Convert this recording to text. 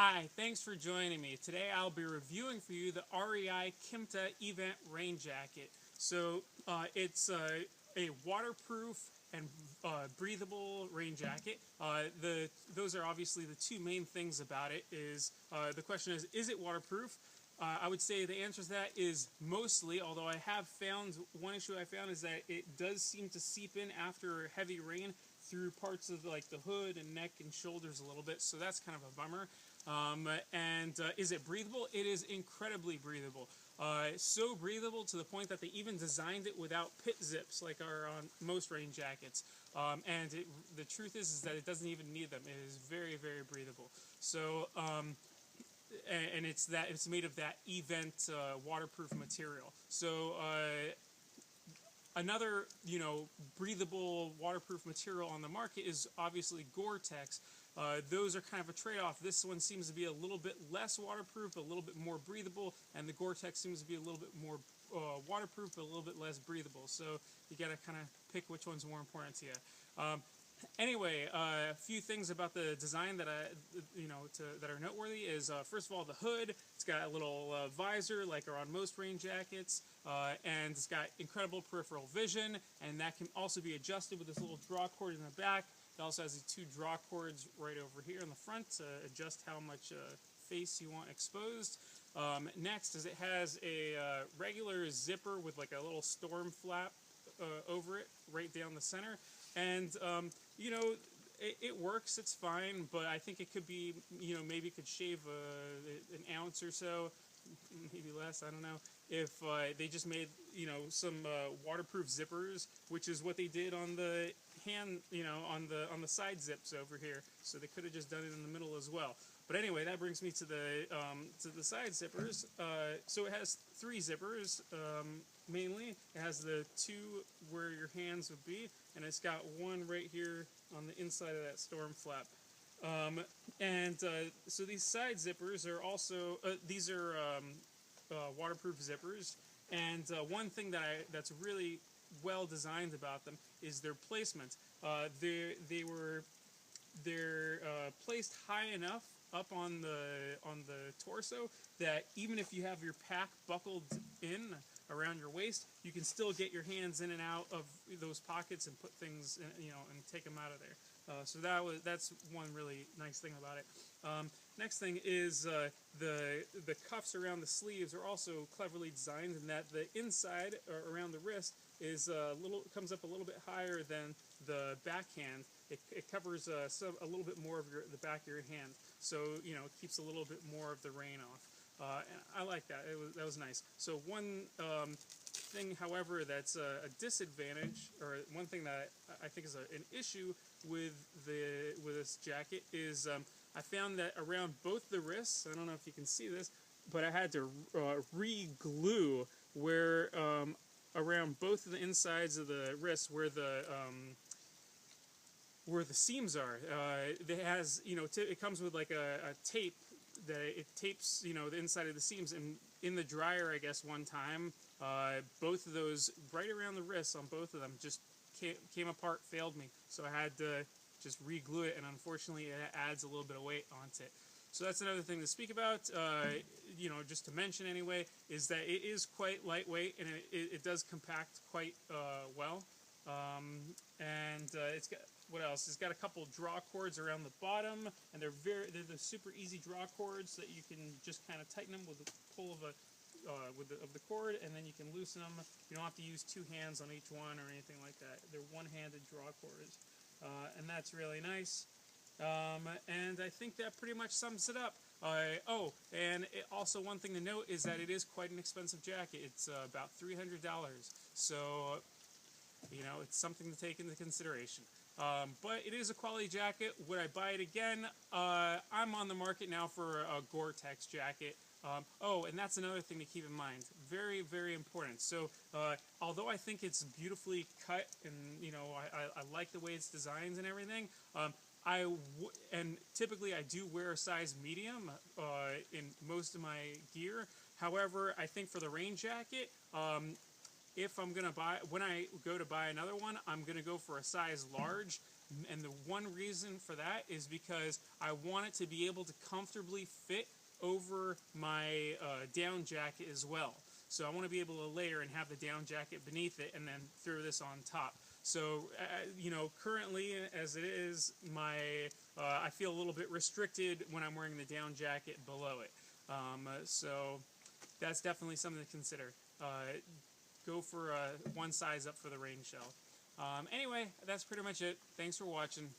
Hi, thanks for joining me. Today I'll be reviewing for you the REI Kimta Event Rain Jacket. It's a waterproof and breathable rain jacket. Those are obviously the two main things about it. The question is it waterproof? I would say the answer to that is mostly, although I have found, one issue I found is that it does seem to seep in after heavy rain through parts of like the hood and neck and shoulders a little bit, so that's kind of a bummer. Is it breathable? It is incredibly breathable. So breathable to the point that they even designed it without pit zips like are on most rain jackets. The truth is that it doesn't even need them. It is very, very breathable. And it's made of that event waterproof material. Another, breathable waterproof material on the market is obviously Gore-Tex. Those are kind of a trade-off. This one seems to be a little bit less waterproof, a little bit more breathable, and the Gore-Tex seems to be a little bit more waterproof, but a little bit less breathable. So you got to kind of pick which one's more important to you. Anyway, a few things about the design that that are noteworthy is first of all the hood. It's got a little visor like are on most rain jackets, and it's got incredible peripheral vision, and that can also be adjusted with this little draw cord in the back. It also has these two draw cords right over here in the front to adjust how much face you want exposed. Next is it has a regular zipper with like a little storm flap over it right down the center. And, it works, it's fine, but I think it could be, maybe it could shave an ounce or so, maybe less, I don't know, if they just made, some waterproof zippers, which is what they did on the hand, on the side zips over here. So they could have just done it in the middle as well. But anyway, that brings me to the side zippers. So it has three zippers, mainly. It has the two where your hands would be, and it's got one right here on the inside of that storm flap. So these side zippers are also, these are waterproof zippers, and one thing that's really well designed about them is their placement. They're placed high enough up on the torso that even if you have your pack buckled in around your waist, you can still get your hands in and out of those pockets and put things in, and take them out of there. That's one really nice thing about it. Next thing is the cuffs around the sleeves are also cleverly designed in that the inside or around the wrist is comes up a little bit higher than the backhand. It covers a little bit more of the back of your hand, so it keeps a little bit more of the rain off. And I like that. That was nice. So one thing, however, that's a disadvantage, or one thing that I think is an issue with this jacket is I found that around both the wrists, I don't know if you can see this, but I had to re-glue where around both of the insides of the wrists where the seams are. It comes with like a tape that it tapes, the inside of the seams. And in the dryer, I guess one time, both of those right around the wrists on both of them just came apart, failed me. So I had to just re-glue it, and unfortunately, it adds a little bit of weight onto it. So that's another thing to speak about. Just to mention anyway, is that it is quite lightweight and it does compact quite well. It's got, what else? It's got a couple draw cords around the bottom, and they're the super easy draw cords that you can just kind of tighten them with the pull of the cord, and then you can loosen them. You don't have to use two hands on each one or anything like that. They're one-handed draw cords, and that's really nice. And I think that pretty much sums it up. Also one thing to note is that it is quite an expensive jacket. It's about $300, so it's something to take into consideration. But it is a quality jacket. Would I buy it again? I'm on the market now for a Gore-Tex jacket. And that's another thing to keep in mind. Very, very important. So, although I think it's beautifully cut and, I like the way it's designed and everything, and typically I do wear a size medium in most of my gear. However, I think for the rain jacket, if I'm going to when I go to buy another one, I'm going to go for a size large. And the one reason for that is because I want it to be able to comfortably fit over my down jacket as well. So I want to be able to layer and have the down jacket beneath it and then throw this on top. So, currently as it is, I feel a little bit restricted when I'm wearing the down jacket below it. So that's definitely something to consider. Go for one size up for the rain shell. Anyway, that's pretty much it. Thanks for watching.